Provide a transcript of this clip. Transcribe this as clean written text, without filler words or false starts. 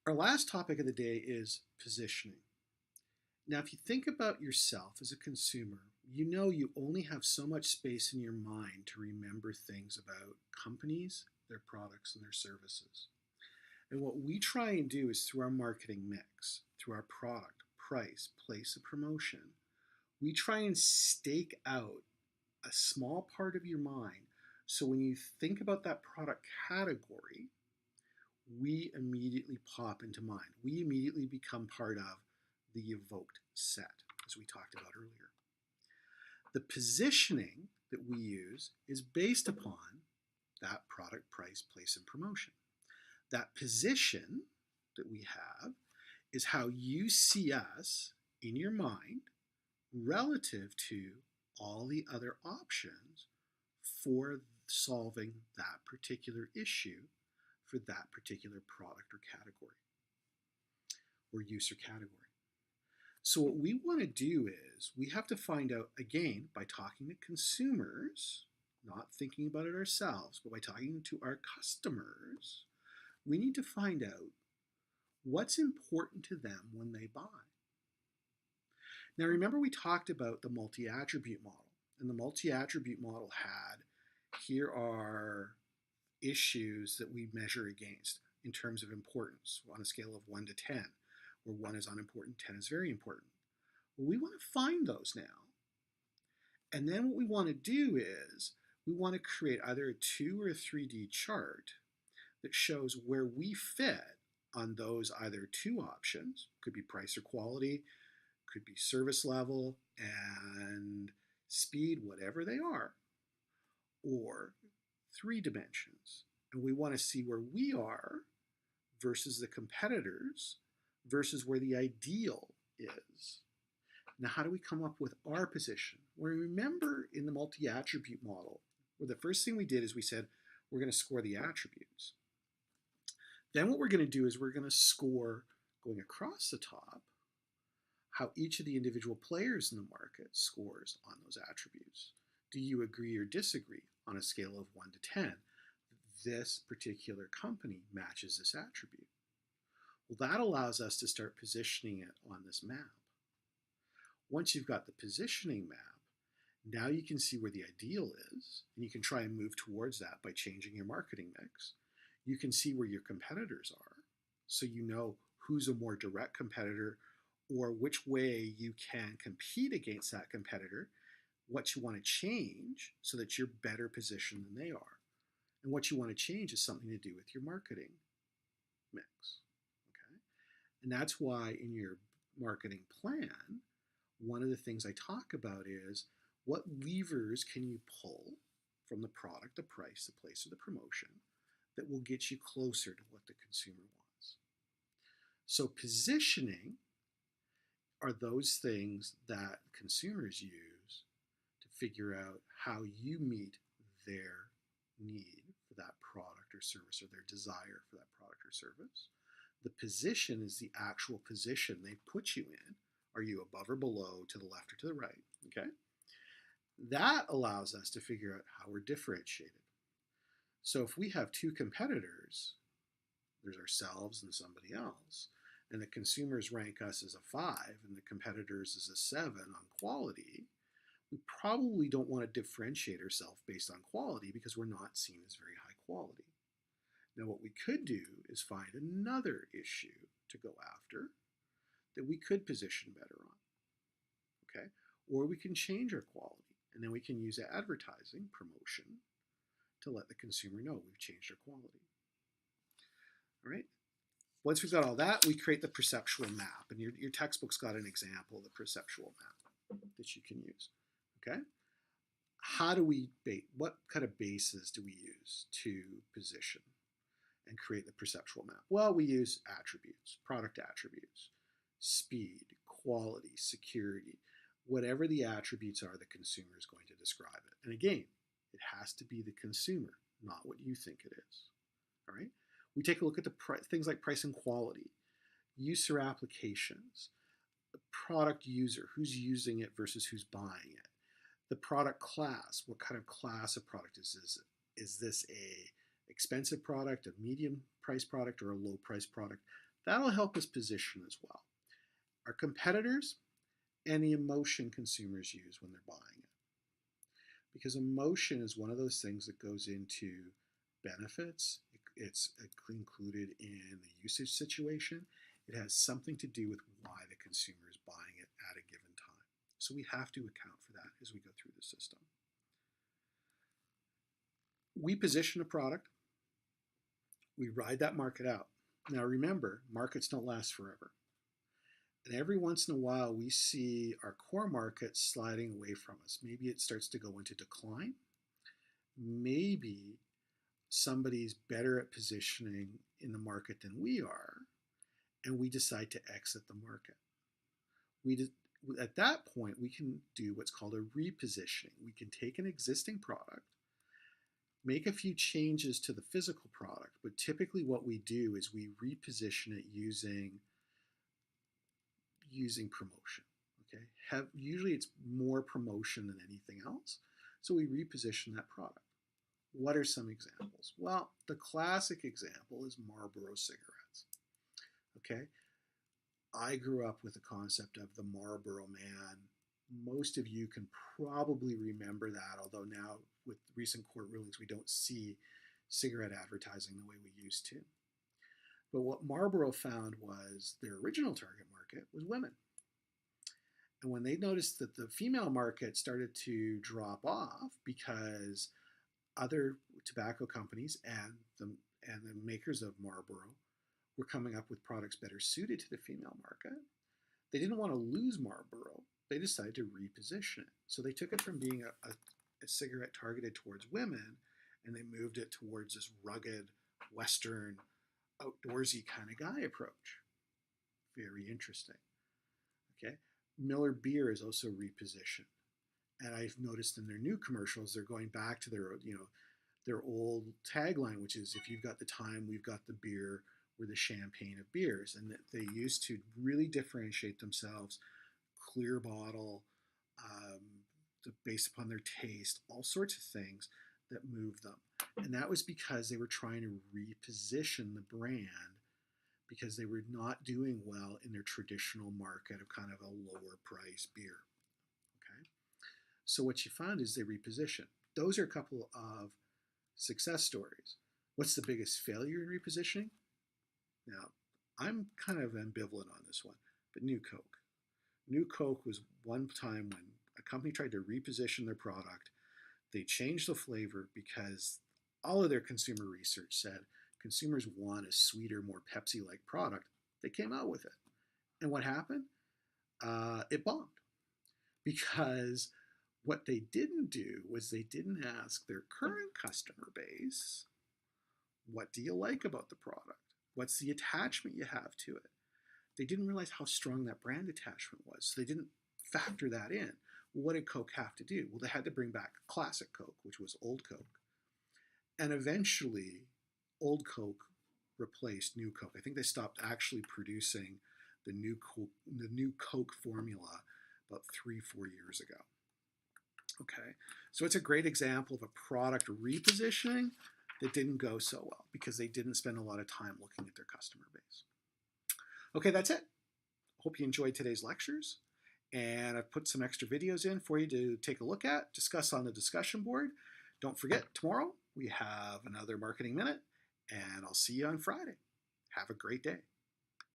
Our last topic of the day is positioning. Now, if you think about yourself as a consumer, you know you only have so much space in your mind to remember things about companies, their products, and their services. And what we try and do is through our marketing mix, through our product, price, place, and promotion, we try and stake out a small part of your mind. So when you think about that product category, we immediately pop into mind. We immediately become part of the evoked set, as we talked about earlier. The positioning that we use is based upon that product, price, place, and promotion. That position that we have is how you see us in your mind relative to all the other options for solving that particular issue for that particular product or category or use or category. So what we want to do is we have to find out, again, by talking to consumers, not thinking about it ourselves, but by talking to our customers, we need to find out what's important to them when they buy. Now remember we talked about the multi-attribute model, and the multi-attribute model had, here are issues that we measure against in terms of importance on a scale of 1 to 10, where 1 is unimportant, 10 is very important. Well, we want to find those now. And then what we want to do is we want to create either a 2 or a 3D chart that shows where we fit on those either two options, could be price or quality, could be service level and speed, whatever they are, or 3 dimensions. And we want to see where we are versus the competitors versus where the ideal is. Now, how do we come up with our position? Well, remember in the multi-attribute model, where the first thing we did is we said we're going to score the attributes. Then what we're going to do is we're going to score, going across the top, how each of the individual players in the market scores on those attributes. Do you agree or disagree on a scale of 1 to 10? This particular company matches this attribute. Well, that allows us to start positioning it on this map. Once you've got the positioning map, now you can see where the ideal is, and you can try and move towards that by changing your marketing mix. You can see where your competitors are, so you know who's a more direct competitor or which way you can compete against that competitor, what you want to change so that you're better positioned than they are. And what you want to change is something to do with your marketing mix. Okay? And that's why in your marketing plan, one of the things I talk about is what levers can you pull from the product, the price, the place, or the promotion that will get you closer to what the consumer wants. So positioning are those things that consumers use to figure out how you meet their need for that product or service, or their desire for that product or service. The position is the actual position they put you in. Are you above or below, to the left or to the right? Okay. That allows us to figure out how we're differentiated. So if we have two competitors, there's ourselves and somebody else, and the consumers rank us as a 5 and the competitors as a 7 on quality, we probably don't want to differentiate ourselves based on quality because we're not seen as very high quality. Now what we could do is find another issue to go after that we could position better on, okay? Or we can change our quality, and then we can use advertising, promotion, to let the consumer know we've changed our quality. All right? Once we've got all that, we create the perceptual map, and your textbook's got an example of the perceptual map that you can use, okay? How do we, what kind of bases do we use to position and create the perceptual map? Well, we use attributes, product attributes, speed, quality, security, whatever the attributes are, the consumer is going to describe it. And again, it has to be the consumer, not what you think it is. All right? We take a look at the things like price and quality, user applications, the product user, who's using it versus who's buying it, the product class, what kind of class of product is this? Is this a expensive product, a medium price product, or a low price product? That'll help us position as well. Our competitors and the emotion consumers use when they're buying it. Because emotion is one of those things that goes into benefits. It's included in the usage situation. It has something to do with why the consumer is buying it at a given time. So we have to account for that as we go through the system. We position a product. We ride that market out. Now remember, markets don't last forever. And every once in a while, we see our core market sliding away from us. Maybe it starts to go into decline. Maybe somebody's better at positioning in the market than we are, and we decide to exit the market. At that point, we can do what's called a repositioning. We can take an existing product, make a few changes to the physical product, but typically what we do is we reposition it using promotion. Okay, usually it's more promotion than anything else. So we reposition that product. What are some examples? Well, the classic example is Marlboro cigarettes. Okay, I grew up with the concept of the Marlboro Man. Most of you can probably remember that, although now with recent court rulings, we don't see cigarette advertising the way we used to. But what Marlboro found was their original target market was women. And when they noticed that the female market started to drop off because other tobacco companies and the makers of Marlboro were coming up with products better suited to the female market, they didn't want to lose Marlboro. They decided to reposition it. So they took it from being a cigarette targeted towards women, and they moved it towards this rugged, Western, outdoorsy kind of guy approach. Very interesting. Okay, Miller Beer is also repositioned, and I've noticed in their new commercials they're going back to their old tagline, which is "If you've got the time, we've got the beer. We're the champagne of beers." And that they used to really differentiate themselves, clear bottle, based upon their taste, all sorts of things that moved them. And that was because they were trying to reposition the brand because they were not doing well in their traditional market of kind of a lower price beer. Okay, so what you found is they reposition. Those are a couple of success stories. What's the biggest failure in repositioning? Now, I'm kind of ambivalent on this one, but New Coke. New Coke was one time when a company tried to reposition their product. They changed the flavor because all of their consumer research said consumers want a sweeter, more Pepsi-like product. They came out with it. And what happened? It bombed. Because what they didn't do was they didn't ask their current customer base, what do you like about the product? What's the attachment you have to it? They didn't realize how strong that brand attachment was. So they didn't factor that in. Well, what did Coke have to do? Well, they had to bring back classic Coke, which was Old Coke. And eventually, Old Coke replaced New Coke. I think they stopped actually producing the new Coke formula about 3-4 years ago. Okay, so it's a great example of a product repositioning that didn't go so well because they didn't spend a lot of time looking at their customer base. Okay, that's it. Hope you enjoyed today's lectures. And I've put some extra videos in for you to take a look at, discuss on the discussion board. Don't forget, tomorrow we have another Marketing Minute, and I'll see you on Friday. Have a great day.